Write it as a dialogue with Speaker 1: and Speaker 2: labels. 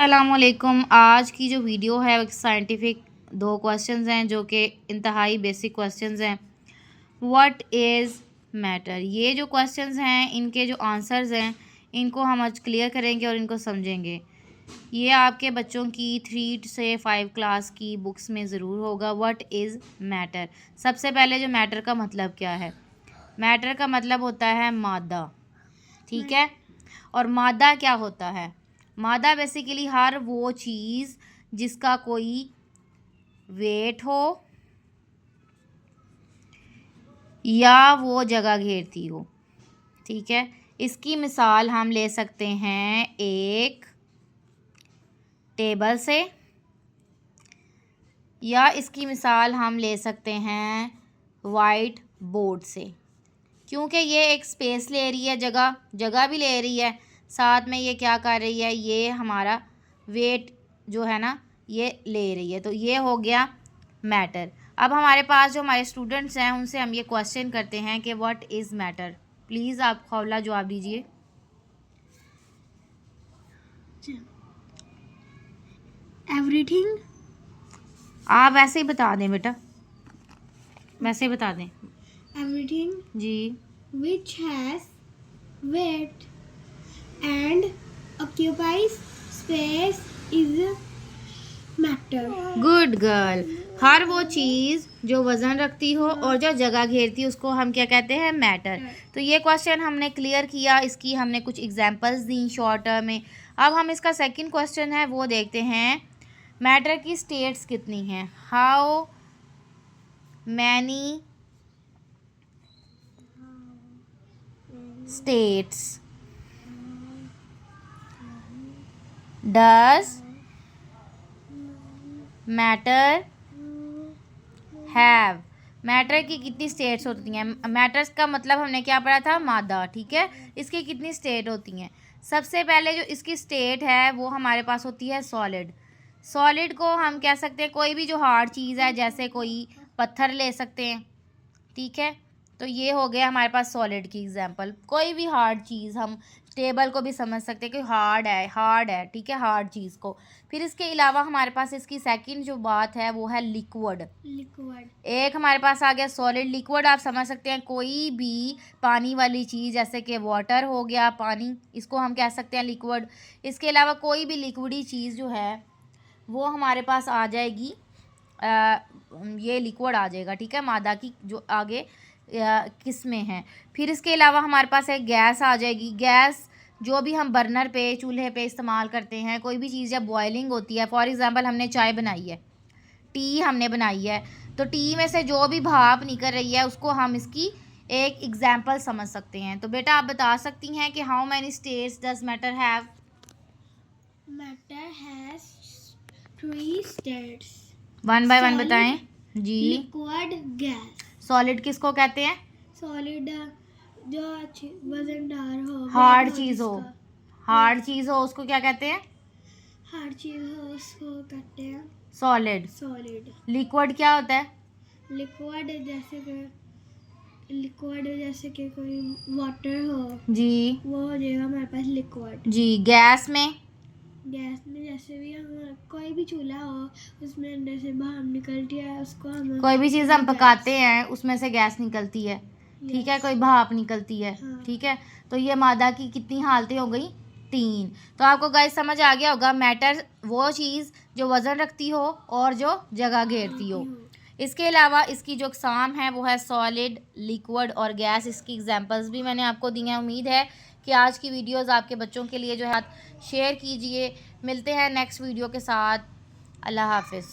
Speaker 1: अस्सलामुअलैकुम। आज की जो वीडियो है वो साइंटिफिक दो क्वेश्चंस हैं जो कि इंतहाई बेसिक क्वेश्चंस हैं। व्हाट इज़ मैटर, ये जो क्वेश्चंस हैं इनके जो आंसर्स हैं इनको हम आज क्लियर करेंगे और इनको समझेंगे। ये आपके बच्चों की 3 से 5 क्लास की बुक्स में ज़रूर होगा। What is matter. सबसे पहले जो मैटर का मतलब क्या है, मैटर का मतलब होता है मादा, ठीक है। और मादा क्या होता है, मादा बेसिकली हर वो चीज़ जिसका कोई वेट हो या वो जगह घेरती हो, ठीक है। इसकी मिसाल हम ले सकते हैं एक टेबल से, या इसकी मिसाल हम ले सकते हैं वाइट बोर्ड से, क्योंकि ये एक स्पेस ले रही है, जगह भी ले रही है, साथ में ये क्या कर रही है, ये हमारा वेट जो है ना ये ले रही है। तो ये हो गया मैटर। अब हमारे पास जो हमारे स्टूडेंट्स हैं उनसे हम ये क्वेश्चन करते हैं कि व्हाट इज़ मैटर। प्लीज़ आप खौला जवाब दीजिए।
Speaker 2: एवरीथिंग।
Speaker 1: आप वैसे ही बता दें बेटा, वैसे ही बता दें।
Speaker 2: एवरीथिंग
Speaker 1: जी।
Speaker 2: which has weight and occupies space is matter.
Speaker 1: Good girl. हर वो चीज़ जो वज़न रखती हो और जो जगह घेरती है उसको हम क्या कहते हैं, मैटर। तो ये क्वेश्चन हमने क्लियर किया, इसकी हमने कुछ एग्जांपल्स दी शॉर्ट टर्म में। अब हम इसका सेकंड क्वेश्चन है वो देखते हैं। मैटर की स्टेट्स कितनी हैं, how many states does matter have. Matter की कितनी स्टेट्स होती हैं, मैटर्स का मतलब हमने क्या पढ़ा था, मादा, ठीक है। इसकी कितनी स्टेट होती हैं। सबसे पहले जो इसकी स्टेट है वो हमारे पास होती है सॉलिड। सॉलिड को हम कह सकते हैं कोई भी जो हार्ड चीज़ है, जैसे कोई पत्थर ले सकते हैं, ठीक है। तो ये हो गया हमारे पास सॉलिड की एग्जांपल। कोई भी हार्ड चीज़, हम टेबल को भी समझ सकते हैं कि हार्ड है, ठीक है, हार्ड चीज़ को। फिर इसके अलावा हमारे पास इसकी सेकंड जो बात है वो है लिक्विड। एक हमारे पास आ गया सॉलिड। लिक्विड आप समझ सकते हैं कोई भी पानी वाली चीज़, जैसे कि वाटर हो गया, पानी, इसको हम कह सकते हैं लिक्विड। इसके अलावा कोई भी लिक्विडी चीज़ जो है वो हमारे पास आ जाएगी, ये लिक्विड आ जाएगा, ठीक है, मादा की जो आगे किस्में हैं। फिर इसके अलावा हमारे पास एक गैस आ जाएगी। गैस जो भी हम बर्नर पे, चूल्हे पे इस्तेमाल करते हैं, कोई भी चीज़ जब बॉइलिंग होती है, फॉर एग्ज़ाम्पल हमने चाय बनाई है, टी हमने बनाई है, तो टी में से जो भी भाप निकल रही है उसको हम इसकी एक एग्जाम्पल समझ सकते हैं। तो बेटा आप बता सकती हैं कि how many states does matter have.
Speaker 2: Matter has 3 states.
Speaker 1: One by one
Speaker 2: Solid,
Speaker 1: बताएं जी।
Speaker 2: liquid, gas.
Speaker 1: सॉलिड किसको कहते हैं,
Speaker 2: सॉलिड जो वजनदार हो,
Speaker 1: हार्ड
Speaker 2: weight
Speaker 1: चीज़ हो,
Speaker 2: जिसका।
Speaker 1: हार्ड चीज़ हो उसको क्या कहते हैं,
Speaker 2: हार्ड चीज हो उसको कहते हैं
Speaker 1: सॉलिड।
Speaker 2: सॉलिड।
Speaker 1: लिक्विड क्या होता है,
Speaker 2: लिक्विड जैसे कि कोई वाटर हो
Speaker 1: जी
Speaker 2: वो हो जाएगा हमारे पास लिक्विड।
Speaker 1: जी। गैस में
Speaker 2: जैसे भी हम कोई भी चूल्हा हो उसमें अंदर से भाप निकलती है, उसको हम
Speaker 1: कोई भी चीज़ हम पकाते हैं उसमें से गैस निकलती है, ठीक है, कोई भाप निकलती है,
Speaker 2: हाँ।
Speaker 1: ठीक है। तो ये मादा की कितनी हालतें हो गई, 3। तो आपको गाइस समझ आ गया होगा, मैटर वो चीज़ जो वज़न रखती हो और जो जगह घेरती हो। इसके अलावा इसकी जो अक़साम है वो है सॉलिड, लिक्विड और गैस। इसकी एग्जांपल्स भी मैंने आपको दी हैं। उम्मीद है कि आज की वीडियोस आपके बच्चों के लिए जो है शेयर कीजिए। मिलते हैं नेक्स्ट वीडियो के साथ। अल्लाह हाफ़िज़।